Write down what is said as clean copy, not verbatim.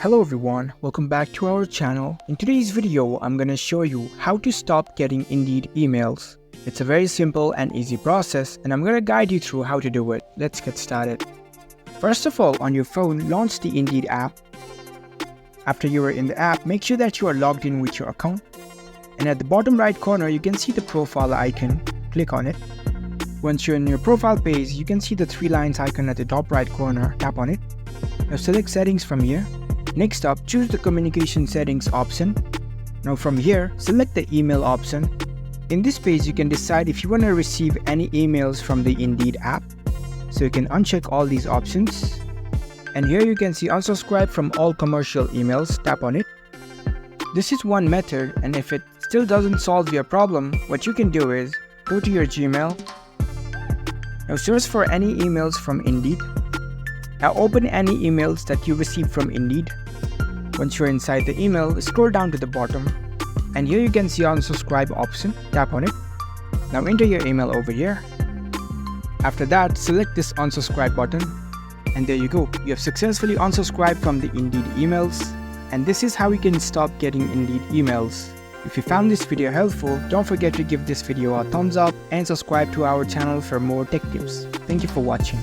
Hello everyone, welcome back to our channel. In today's video, I'm gonna show you how to stop getting Indeed emails. It's a very simple and easy process and I'm gonna guide you through how to do it. Let's get started. First of all, on your phone, launch the Indeed app. After you are in the app, make sure that you are logged in with your account. And at the bottom right corner, you can see the profile icon. Click on it. Once you're in your profile page, you can see the three lines icon at the top right corner. Tap on it. Now select settings from here. Next up, choose the communication settings option. Now from here, select the email option. In this page, you can decide if you want to receive any emails from the Indeed app. So you can uncheck all these options. And here you can see unsubscribe from all commercial emails. Tap on it. This is one method, and if it still doesn't solve your problem, what you can do is go to your Gmail. Now search for any emails from Indeed. Now open any emails that you received from Indeed. Once you're inside the email, scroll down to the bottom. And here you can see unsubscribe option. Tap on it. Now enter your email over here. After that, select this unsubscribe button. And there you go. You have successfully unsubscribed from the Indeed emails. And this is how you can stop getting Indeed emails. If you found this video helpful, don't forget to give this video a thumbs up and subscribe to our channel for more tech tips. Thank you for watching.